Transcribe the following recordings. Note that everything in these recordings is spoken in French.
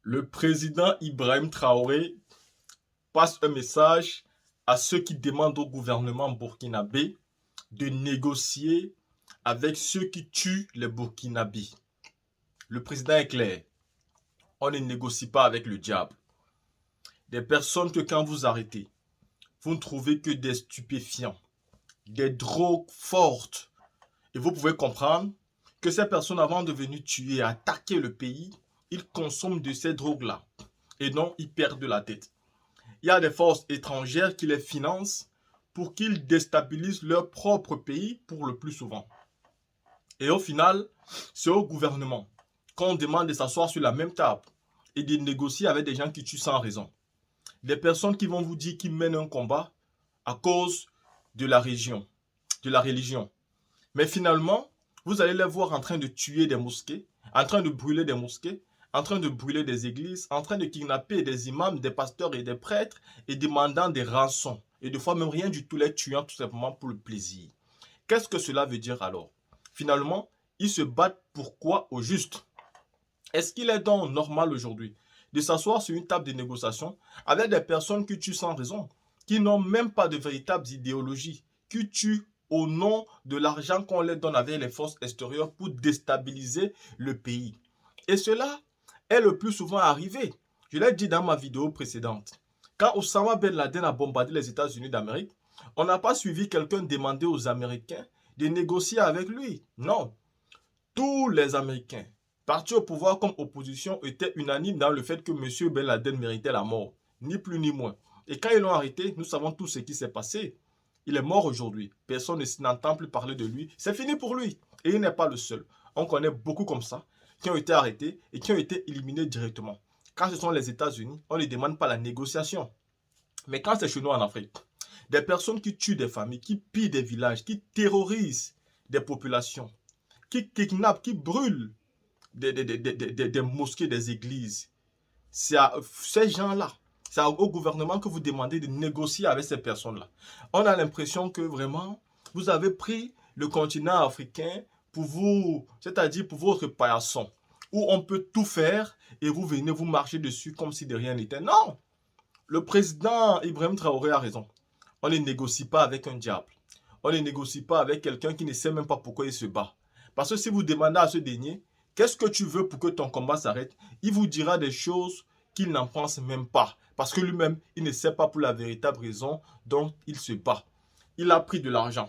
Le président Ibrahim Traoré passe un message à ceux qui demandent au gouvernement burkinabé de négocier avec ceux qui tuent les Burkinabés. Le président est clair. On ne négocie pas avec le diable. Des personnes que quand vous arrêtez, vous ne trouvez que des stupéfiants, des drogues fortes. Et vous pouvez comprendre que ces personnes, avant de venir tuer et attaquer le pays, ils consomment de ces drogues-là. Et non, ils perdent de la tête. Il y a des forces étrangères qui les financent pour qu'ils déstabilisent leur propre pays pour le plus souvent. Et au final, c'est au gouvernement qu'on demande de s'asseoir sur la même table et de négocier avec des gens qui tuent sans raison. Des personnes qui vont vous dire qu'ils mènent un combat à cause de la religion. Mais finalement, vous allez les voir en train de tuer des mosquées, en train de brûler des mosquées, en train de brûler des églises, en train de kidnapper des imams, des pasteurs et des prêtres et demandant des rançons. Et des fois même rien du tout, les tuant tout simplement pour le plaisir. Qu'est-ce que cela veut dire alors? Finalement, ils se battent pourquoi au juste? Est-ce qu'il est donc normal aujourd'hui de s'asseoir sur une table de négociation avec des personnes qui tuent sans raison, qui n'ont même pas de véritable idéologie, qui tuent au nom de l'argent qu'on leur donne avec les forces extérieures pour déstabiliser le pays? Et cela est le plus souvent arrivé. Je l'ai dit dans ma vidéo précédente. Quand Osama Ben Laden a bombardé les États-Unis d'Amérique, on n'a pas suivi quelqu'un demander aux Américains de négocier avec lui. Non. Tous les Américains, partis au pouvoir comme opposition, étaient unanimes dans le fait que M. Ben Laden méritait la mort. Ni plus ni moins. Et quand ils l'ont arrêté, nous savons tout ce qui s'est passé. Il est mort aujourd'hui. Personne n'entend plus parler de lui. C'est fini pour lui. Et il n'est pas le seul. On connaît beaucoup comme ça, qui ont été arrêtés et qui ont été éliminés directement. Quand ce sont les États-Unis, on ne demande pas la négociation. Mais quand c'est chez nous en Afrique, des personnes qui tuent des familles, qui pillent des villages, qui terrorisent des populations, qui kidnappent, qui brûlent des mosquées, des églises, c'est à ces gens-là, c'est au gouvernement que vous demandez de négocier avec ces personnes-là. On a l'impression que vraiment, vous avez pris le continent africain pour vous, c'est-à-dire pour votre paillasson, où on peut tout faire et vous venez vous marcher dessus comme si de rien n'était. Non! Le président Ibrahim Traoré a raison. On ne négocie pas avec un diable. On ne négocie pas avec quelqu'un qui ne sait même pas pourquoi il se bat. Parce que si vous demandez à ce dernier, qu'est-ce que tu veux pour que ton combat s'arrête? Il vous dira des choses qu'il n'en pense même pas. Parce que lui-même, il ne sait pas pour la véritable raison dont il se bat. Il a pris de l'argent.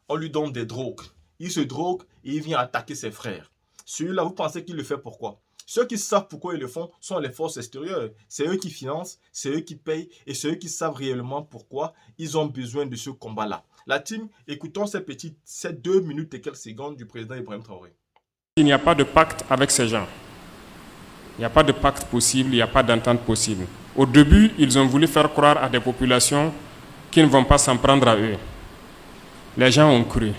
On lui donne des drogues. Il se drogue et il vient attaquer ses frères. Celui-là, vous pensez qu'il le fait pourquoi? Ceux qui savent pourquoi ils le font sont les forces extérieures. C'est eux qui financent, c'est eux qui payent et c'est eux qui savent réellement pourquoi ils ont besoin de ce combat-là. La team, écoutons ces 2 minutes et quelques secondes du président Ibrahim Traoré. Il n'y a pas de pacte avec ces gens. Il n'y a pas de pacte possible, il n'y a pas d'entente possible. Au début, ils ont voulu faire croire à des populations qui ne vont pas s'en prendre à eux. Les gens ont cru.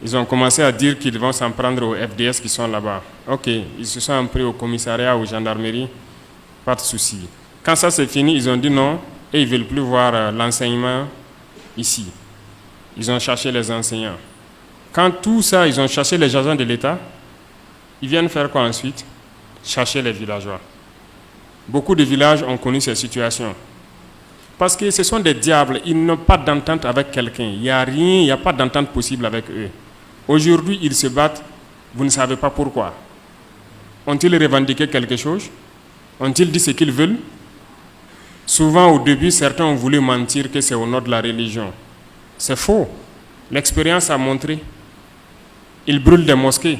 Ils ont commencé à dire qu'ils vont s'en prendre aux FDS qui sont là-bas. Ok, ils se sont pris au commissariat, aux gendarmeries, pas de souci. Quand ça s'est fini, ils ont dit non et ils ne veulent plus voir l'enseignement ici. Ils ont cherché les enseignants. Quand tout ça, ils ont cherché les agents de l'État, ils viennent faire quoi ensuite? Chercher les villageois. Beaucoup de villages ont connu ces situations. Parce que ce sont des diables, ils n'ont pas d'entente avec quelqu'un. Il n'y a rien, il n'y a pas d'entente possible avec eux. Aujourd'hui, ils se battent, vous ne savez pas pourquoi. Ont-ils revendiqué quelque chose? Ont-ils dit ce qu'ils veulent? Souvent, au début, certains ont voulu mentir que c'est au nom de la religion. C'est faux. L'expérience a montré. Ils brûlent des mosquées,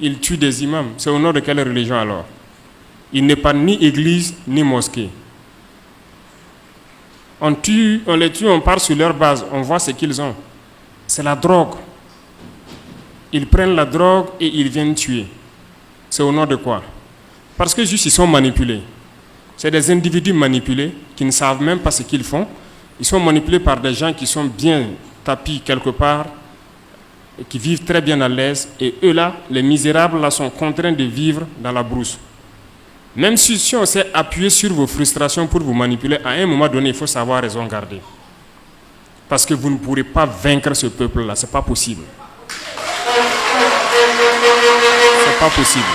ils tuent des imams. C'est au nom de quelle religion alors? Il n'est pas ni église, ni mosquée. On les tue, on part sur leur base, on voit ce qu'ils ont. C'est la drogue. Ils prennent la drogue et ils viennent tuer. C'est au nom de quoi? Parce que juste ils sont manipulés. C'est des individus manipulés qui ne savent même pas ce qu'ils font. Ils sont manipulés par des gens qui sont bien tapis quelque part et qui vivent très bien à l'aise. Et eux là, les misérables là, sont contraints de vivre dans la brousse. Même si on s'est appuyé sur vos frustrations pour vous manipuler, à un moment donné, il faut savoir raison garder. Parce que vous ne pourrez pas vaincre ce peuple-là, ce n'est pas possible. C'est pas possible.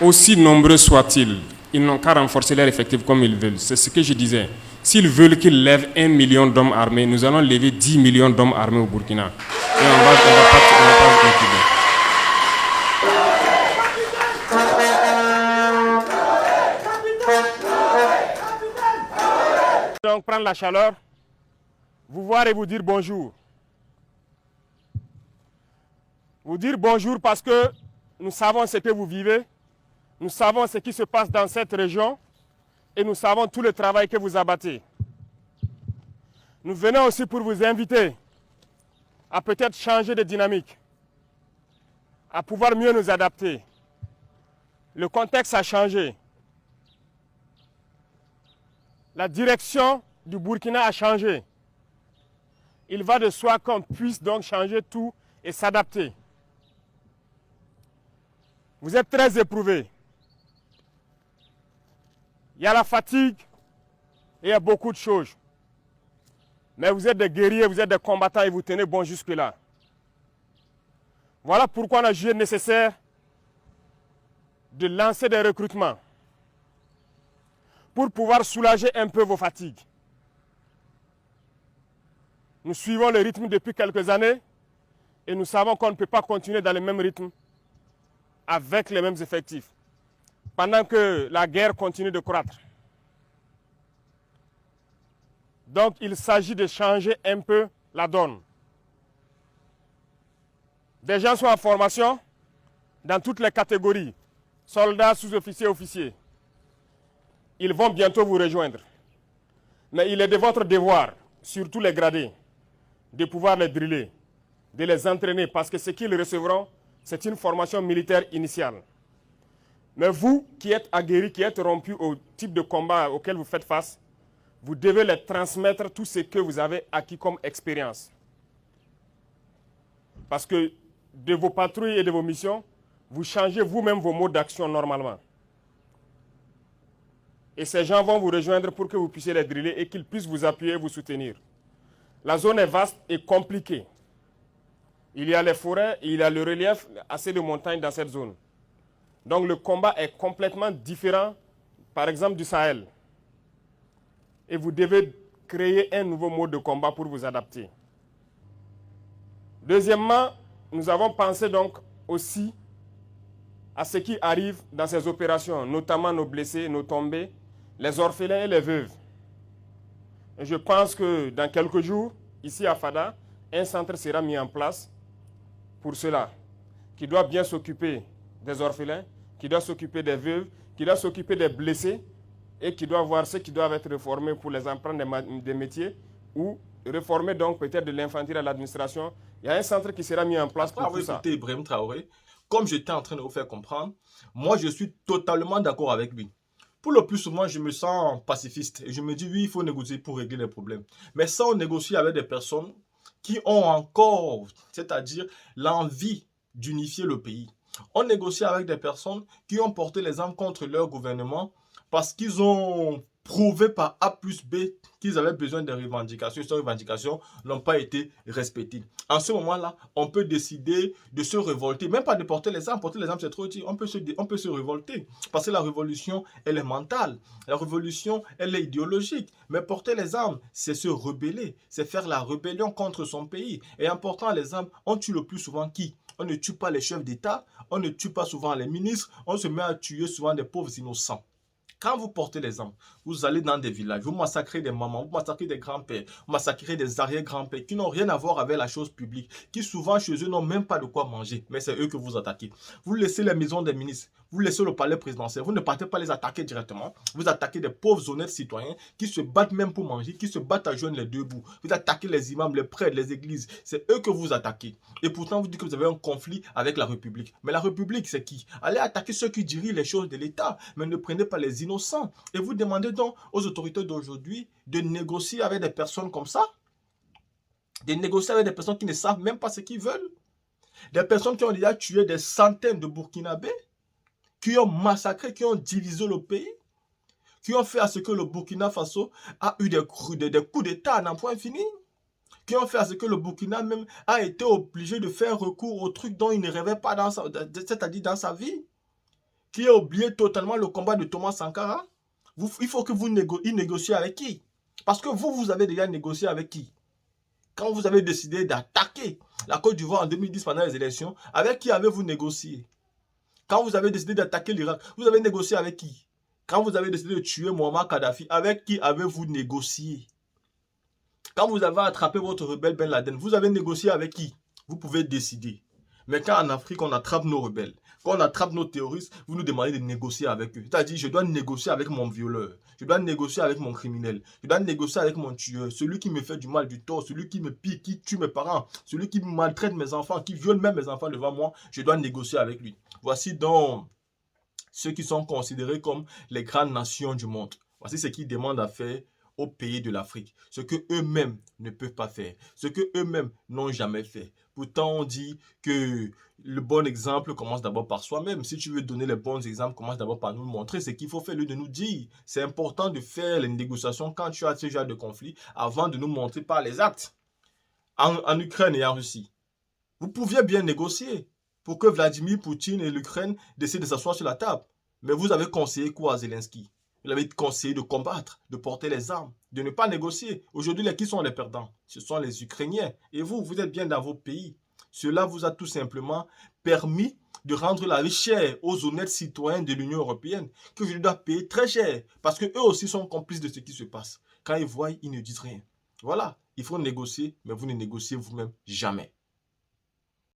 aussi nombreux soient-ils, ils n'ont qu'à renforcer leur effectif comme ils veulent. C'est ce que je disais. S'ils veulent qu'ils lèvent 1 million d'hommes armés, nous allons lever 10 millions d'hommes armés au Burkina. Et on va pas liquider. Donc prendre la chaleur, vous voir et vous dire bonjour. Vous dire bonjour parce que nous savons ce que vous vivez, nous savons ce qui se passe dans cette région et nous savons tout le travail que vous abattez. Nous venons aussi pour vous inviter à peut-être changer de dynamique, à pouvoir mieux nous adapter. Le contexte a changé. La direction du Burkina a changé. Il va de soi qu'on puisse donc changer tout et s'adapter. Vous êtes très éprouvés. Il y a la fatigue et il y a beaucoup de choses. Mais vous êtes des guerriers, vous êtes des combattants et vous tenez bon jusque-là. Voilà pourquoi on a jugé nécessaire de lancer des recrutements pour pouvoir soulager un peu vos fatigues. Nous suivons le rythme depuis quelques années et nous savons qu'on ne peut pas continuer dans le même rythme avec les mêmes effectifs pendant que la guerre continue de croître. Donc il s'agit de changer un peu la donne. Des gens sont en formation dans toutes les catégories, soldats, sous-officiers, officiers. Ils vont bientôt vous rejoindre. Mais il est de votre devoir, surtout les gradés, de pouvoir les driller, de les entraîner, parce que ce qu'ils recevront, c'est une formation militaire initiale. Mais vous, qui êtes aguerris, qui êtes rompus au type de combat auquel vous faites face, vous devez les transmettre tout ce que vous avez acquis comme expérience. Parce que de vos patrouilles et de vos missions, vous changez vous-même vos modes d'action normalement. Et ces gens vont vous rejoindre pour que vous puissiez les driller et qu'ils puissent vous appuyer et vous soutenir. La zone est vaste et compliquée. Il y a les forêts, il y a le relief, assez de montagnes dans cette zone. Donc le combat est complètement différent, par exemple, du Sahel. Et vous devez créer un nouveau mode de combat pour vous adapter. Deuxièmement, nous avons pensé donc aussi à ce qui arrive dans ces opérations, notamment nos blessés, nos tombés, les orphelins et les veuves. Et je pense que dans quelques jours, ici à Fada, un centre sera mis en place pour cela, qui doit bien s'occuper des orphelins, qui doit s'occuper des veuves, qui doit s'occuper des blessés et qui doit voir ceux qui doivent être reformés pour les apprendre des métiers ou reformer donc peut-être de l'infanterie à l'administration. Il y a un centre qui sera mis en place pour tout ça. Ibrahim Traoré, comme j'étais en train de vous faire comprendre, moi je suis totalement d'accord avec lui. Pour le plus souvent, je me sens pacifiste et je me dis oui, il faut négocier pour régler les problèmes. Mais ça, on négocie avec des personnes qui ont encore, c'est-à-dire l'envie d'unifier le pays. On négocie avec des personnes qui ont porté les armes contre leur gouvernement parce qu'ils ont prouvé par A plus B qu'ils avaient besoin de revendications. Ces revendications n'ont pas été respectées. En ce moment-là, on peut décider de se révolter, même pas de porter les armes. Porter les armes, c'est trop utile. On peut se révolter parce que la révolution, elle est mentale. La révolution, elle est idéologique. Mais porter les armes, c'est se rebeller. C'est faire la rébellion contre son pays. Et en portant les armes, on tue le plus souvent qui? On ne tue pas les chefs d'État, on ne tue pas souvent les ministres, on se met à tuer souvent des pauvres innocents. Quand vous portez les armes, vous allez dans des villages, vous massacrez des mamans, vous massacrez des grands-pères, vous massacrez des arrière-grands-pères qui n'ont rien à voir avec la chose publique, qui souvent chez eux n'ont même pas de quoi manger, mais c'est eux que vous attaquez. Vous laissez les maisons des ministres, vous laissez le palais présidentiel, vous ne partez pas les attaquer directement, vous attaquez des pauvres honnêtes citoyens qui se battent même pour manger, qui se battent à joindre les deux bouts. Vous attaquez les imams, les prêtres, les églises, c'est eux que vous attaquez. Et pourtant, vous dites que vous avez un conflit avec la République. Mais la République, c'est qui? Allez attaquer ceux qui dirigent les choses de l'État, mais ne prenez pas les innocents. Et vous demandez donc aux autorités d'aujourd'hui de négocier avec des personnes comme ça, de négocier avec des personnes qui ne savent même pas ce qu'ils veulent, des personnes qui ont déjà tué des centaines de Burkinabés, qui ont massacré, qui ont divisé le pays, qui ont fait à ce que le Burkina Faso a eu des coups d'État à n'en point fini, qui ont fait à ce que le Burkina même a été obligé de faire recours au truc dont il ne rêvait pas, c'est-à-dire dans sa vie. qui a oublié totalement le combat de Thomas Sankara? Il faut que vous négociez avec qui? Parce que vous avez déjà négocié avec qui? Quand vous avez décidé d'attaquer la Côte d'Ivoire en 2010 pendant les élections, avec qui avez-vous négocié? Quand vous avez décidé d'attaquer l'Irak, vous avez négocié avec qui? Quand vous avez décidé de tuer Muammar Kadhafi, avec qui avez-vous négocié? Quand vous avez attrapé votre rebelle Ben Laden, vous avez négocié avec qui? Vous pouvez décider. Mais quand en Afrique, on attrape nos rebelles, quand on attrape nos terroristes, vous nous demandez de négocier avec eux. C'est-à-dire, je dois négocier avec mon violeur, je dois négocier avec mon criminel, je dois négocier avec mon tueur, celui qui me fait du mal, du tort, celui qui me pille, qui tue mes parents, celui qui maltraite mes enfants, qui viole même mes enfants devant moi, je dois négocier avec lui. Voici donc ceux qui sont considérés comme les grandes nations du monde. Voici ce qu'ils demandent à faire aux pays de l'Afrique, ce que eux-mêmes ne peuvent pas faire, ce que eux-mêmes n'ont jamais fait. Pourtant, on dit que le bon exemple commence d'abord par soi-même. Si tu veux donner les bons exemples, commence d'abord par nous montrer ce qu'il faut faire, lieu de nous dire. C'est important de faire les négociations quand tu as ce genre de conflit avant de nous montrer par les actes. En Ukraine et en Russie, vous pouviez bien négocier pour que Vladimir Poutine et l'Ukraine décident de s'asseoir sur la table. Mais vous avez conseillé quoi à Zelensky? Vous avez conseillé de combattre, de porter les armes, de ne pas négocier. Aujourd'hui, qui sont les perdants? Ce sont les Ukrainiens. Et vous, vous êtes bien dans vos pays. Cela vous a tout simplement permis de rendre la vie chère aux honnêtes citoyens de l'Union européenne, que je dois payer très cher, parce qu'eux aussi sont complices de ce qui se passe. Quand ils voient, ils ne disent rien. Voilà, il faut négocier, mais vous ne négociez vous-même jamais.